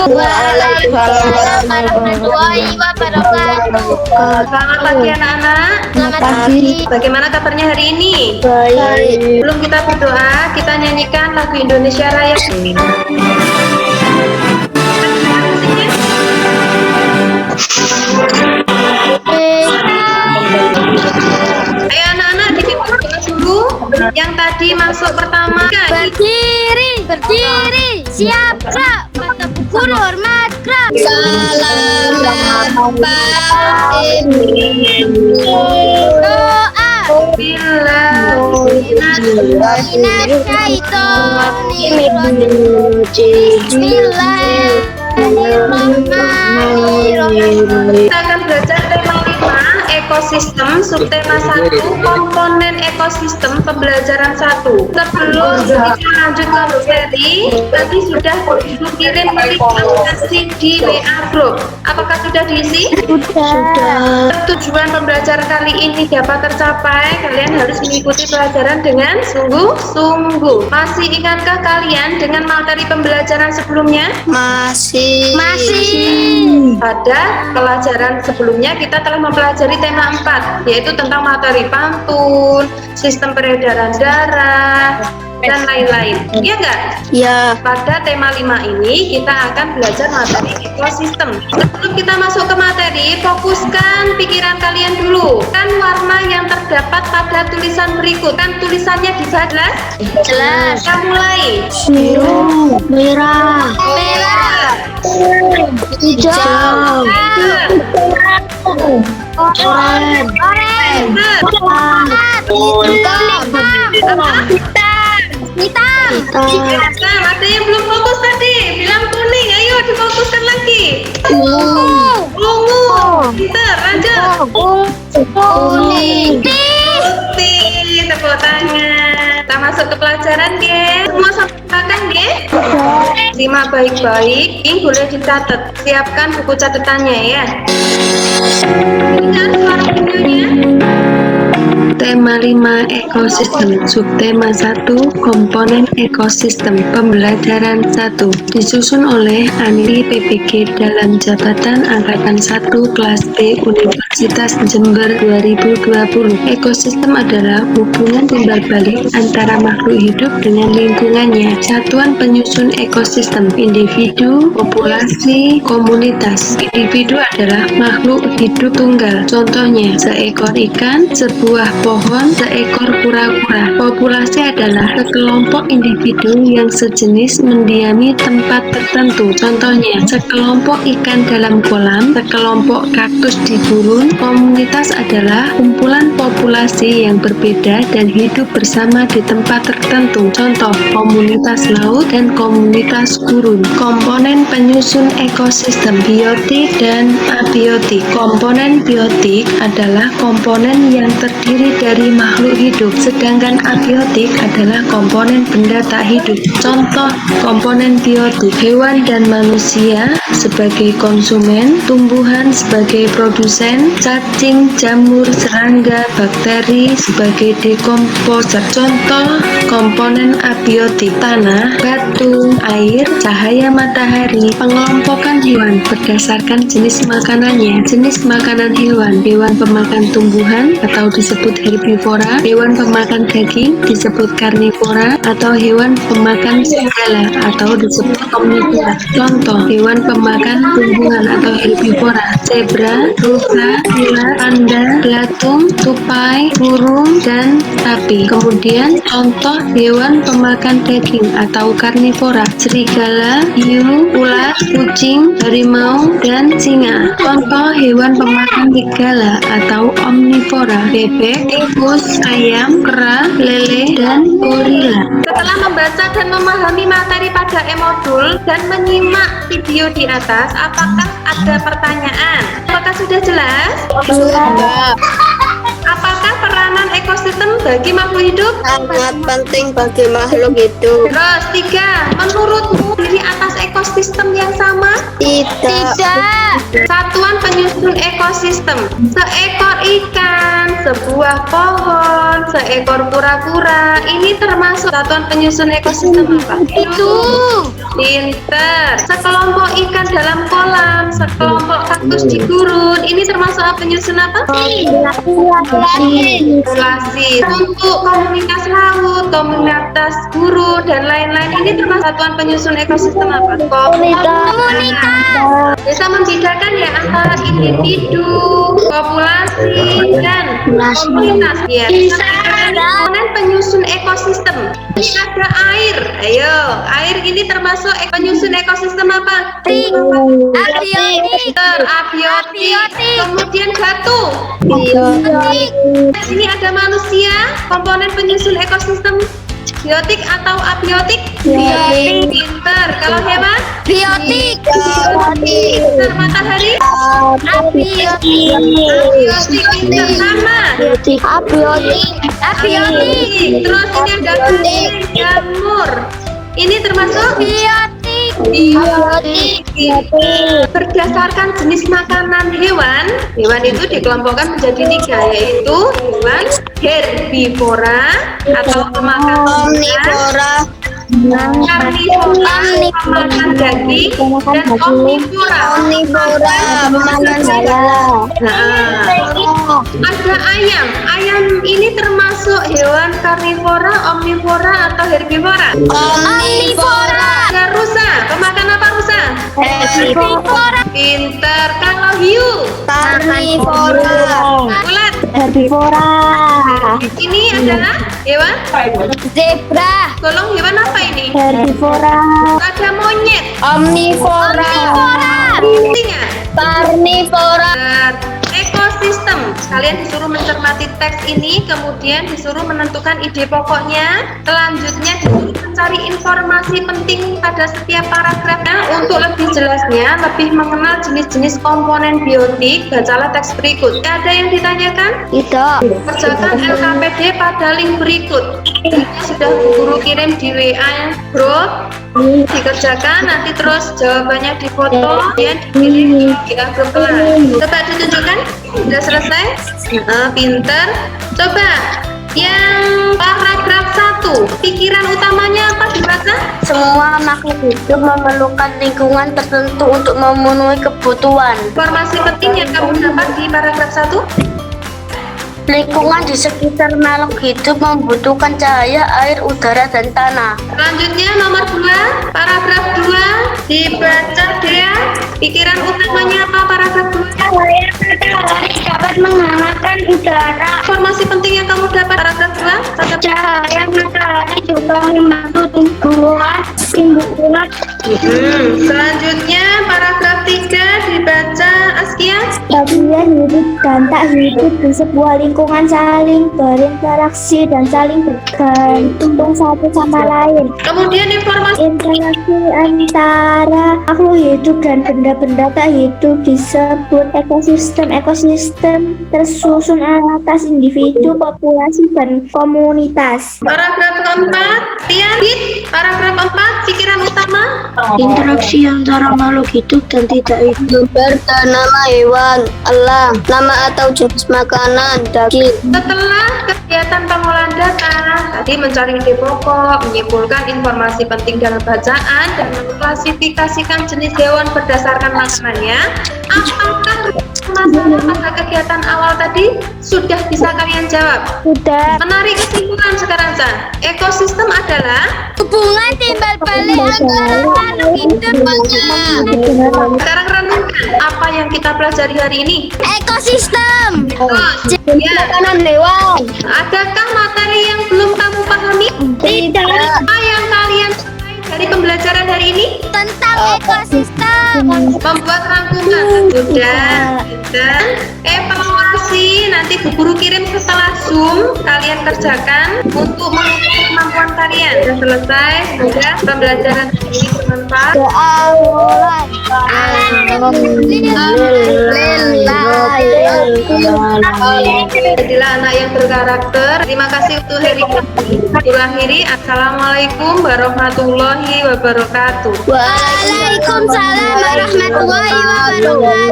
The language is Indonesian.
Waalaikumsalam warahmatullahi wabarakatuh. Selamat pagi anak-anak. Selamat pagi. Bagaimana kabarnya hari ini? Baik. Sebelum kita berdoa, kita nyanyikan lagu Indonesia Raya. Ayo anak-anak, kita berdoa dulu. Yang tadi masuk pertama. Berdiri, berdiri. Siap, gerak. Mata buku hormat, gerak. Selamat pagi. Doa. Bismillahirrahmanirrahim. Kita akan belajar tema 5, ekosistem, subtema 1, komponen ekosistem, pembelajaran 1. Sebelum kita lanjut ke materi, tadi sudah dikirim aplikasi di WA group. Apakah sudah diisi? Sudah. Tujuan pembelajaran kali ini dapat tercapai, kalian harus mengikuti pelajaran dengan sungguh-sungguh. Masih ingatkah kalian dengan materi pembelajaran sebelumnya? Masih. Pada pelajaran sebelumnya kita telah mempelajari tema 4, yaitu tentang materi pantun, sistem peredaran darah, dan lain-lain. Iya enggak? Ya. Pada tema 5 ini kita akan belajar materi ekosistem. Sebelum kita masuk ke materi, fokuskan pikiran kalian dulu. Kan warna yang terdapat pada tulisan berikut. Kan tulisannya dibaca? Jelas. Kita mulai. Biru, merah, hijau, oranye, hitam. Ada yang belum fokus tadi, bilang kuning. Ayo difokuskan lagi. Ungu. Pintar, lanjut. Kuning. Putih. Tepuk tangan. Kita masuk ke pelajaran, guys. Semua sampaikan, guys. Simak baik-baik. Ini boleh dicatat. Siapkan buku catatannya ya. Dengar suara videonya. Tema 5 ekosistem, subtema 1 komponen ekosistem, pembelajaran 1, disusun oleh Anili PPG dalam jabatan Angkatan 1 kelas B Universitas Jember 2020. Ekosistem adalah hubungan timbal balik antara makhluk hidup dengan lingkungannya. Satuan penyusun ekosistem, individu, populasi, komunitas. Individu adalah makhluk hidup tunggal, contohnya seekor ikan, sebuah pohon, seekor kura-kura. Populasi adalah sekelompok individu yang sejenis mendiami tempat tertentu. Contohnya, sekelompok ikan dalam kolam, sekelompok kaktus di gurun. Komunitas adalah kumpulan populasi yang berbeda dan hidup bersama di tempat tertentu. Contoh, komunitas laut dan komunitas gurun. Komponen penyusun ekosistem, biotik dan abiotik. Komponen biotik adalah komponen yang terdiri dari makhluk hidup, sedangkan abiotik adalah komponen benda tak hidup. Contoh komponen biotik, hewan dan manusia sebagai konsumen, tumbuhan sebagai produsen, cacing, jamur, serangga, bakteri sebagai dekomposer. Contoh komponen abiotik, tanah, batu, air, cahaya matahari. Pengelompokan hewan berdasarkan jenis makanannya. Jenis makanan hewan, hewan pemakan tumbuhan atau disebut herbivora, hewan pemakan daging disebut karnivora, atau hewan pemakan serigala atau disebut omnivora. Contoh hewan pemakan tumbuhan atau herbivora, zebra, rusa, ular, panda, belatung, tupai, burung, dan sapi. Kemudian contoh hewan pemakan daging atau karnivora, serigala, hiu, ular, kucing, harimau, dan singa. Contoh hewan pemakan serigala atau omnivora, bebek, tikus, ayam, kera, lele, dan gorila. Setelah membaca dan memahami materi pada e-modul dan menyimak video di atas, apakah ada pertanyaan? Apakah sudah jelas? Sudah. Apakah peranan ekosistem bagi makhluk hidup? Sangat penting bagi makhluk hidup. Terus 3, menurutmu di atas ekosistem yang sama? Tidak. Satuan penyusun ekosistem. Seekor ikan, sebuah pohon, seekor kura-kura. Ini termasuk satuan penyusun ekosistem apa? Itu. Pinter. Sekelompok ikan dalam kolam, sekelompok kaktus di gurun. Ini termasuk penyusun apa? Populasi. Untuk komunitas laut, komunitas gurun dan lain-lain. Ini termasuk satuan penyusun ekosistem apa? Komunitas. Bisa membedakan ya antara individu, populasi, dan komunitas. Ya. Komponen penyusun ekosistem. Ini ada air. Ayo, air ini termasuk penyusun ekosistem apa? Abiotik. Abiotik. Kemudian batu. Sini ada manusia. Komponen penyusun ekosistem biotik atau abiotik? Biotik. Pinter. Kalau hewan? Biotik. Pinter. Matahari? Abiotik. Abiotik. Pinter. Sama. Abiotik. Terus ini ada jamur. Ini termasuk Biotik. Berdasarkan jenis makanan hewan itu dikelompokkan menjadi 3, yaitu hewan herbivora atau pemakan Omnivora. karnivora pemakan daging, dan omnivora Pemakan segala. Ada ayam. Ayam ini termasuk hewan karnivora, omnivora atau herbivora? Omnivora. Ada rusa. Pemakan apa rusa? Herbivora. Pinter. Kalau hiu? Karnivora. Ulat? Herbivora. Ini adalah hewan? Zebra. Golong hewan apa ini? Herbivora. Ada monyet. Omnivora. Singa. Karnivora. Ekosistem. Kalian disuruh mencermati teks ini, kemudian disuruh menentukan ide pokoknya. Selanjutnya disuruh mencari informasi penting pada setiap paragrafnya. Untuk lebih jelasnya, lebih mengenal jenis-jenis komponen biotik, bacalah teks berikut. Ada yang ditanyakan? Tidak. Kerjakan LKPD pada link berikut. Ini sudah guru kirim di WA grup. Dikerjakan, nanti terus jawabannya difoto, kemudian dikirim di grup kelas. Coba ditunjukkan, sudah selesai? Pinter. Coba yang paragraf 1, pikiran utamanya apa dibaca? Semua makhluk hidup memerlukan lingkungan tertentu untuk memenuhi kebutuhan. Informasi penting yang kamu dapat di paragraf 1? Lingkungan di sekitar makhluk hidup membutuhkan cahaya, air, udara, dan tanah. Selanjutnya nomor 2, paragraf 2 dibaca Dea. Pikiran utamanya apa paragraf 2? Matahari dapat menghangatkan udara. Informasi penting yang kamu dapat paragraf 2? Cahaya matahari juga membantu tumbuhan. Selanjutnya paragraf 3 dibaca Askia. Bagian hidup dan tak hidup di sebuah lingkungan saling berinteraksi dan saling bergantung satu sama lain. Kemudian informasi Interaksi antara makhluk hidup dan benda-benda tak hidup disebut ekosistem. Ekosistem tersusun atas individu, populasi, dan komunitas. paragraf keempat. Rian, paragraf 4 pikiran utama. Interaksi antara makhluk hidup dan tidak hidup. Nama hewan, alam, nama atau jenis makanan, daging. Setelah kegiatan pengolahan data, tadi mencari ide pokok, menyimpulkan informasi penting dalam bacaan, dan mengklasifikasikan jenis hewan berdasarkan makanannya. Apakah masalah pada kegiatan awal tadi sudah bisa kalian jawab? Sudah. Menarik kesimpulan sekarang, Chan. Ekosistem adalah Hubungan timbal balik antara makhluk hidup. sekarang renungkan apa yang kita pelajari hari ini. Ekosistem. Ya. Makanan hewan. Adakah materi yang belum kamu pahami? Tidak. Apa yang kalian sukai dari pembelajaran hari ini? Tentang ekosistem. Membuat rangkuman. Sudah. Dan evaluasi nanti Bu Guru kirim setelah Zoom. Kalian kerjakan untuk mengukur kemampuan kalian. Sudah selesai. Semoga pembelajaran hari ini bermanfaat. Doa mulai. Alhamdulillah. Jadilah anak yang berkarakter. Terima kasih untuk hari ini. Assalamualaikum warahmatullahi wabarakatuh. Waalaikumsalam warahmatullahi wabarakatuh.